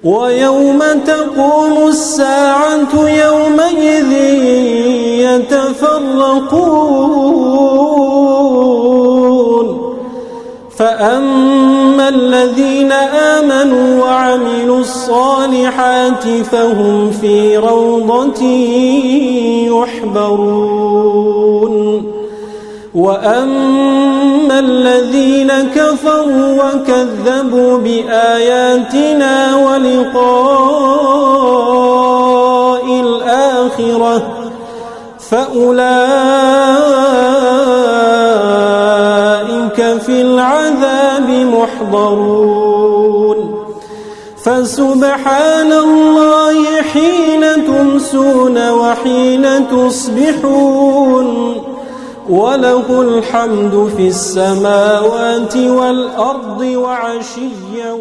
ويوم تقوم الساعة يومئذ يتفرقون فأما الذين آمنوا وعملوا الصالحات فهم في روضة يحبرون وأما الذين كفروا وكذبوا بآياتنا ولقاء الآخرة فأولئك في العذاب محضرون فسبحان الله حين تمسون وحين تصبحون وله الحمد في السماوات والأرض وعشيا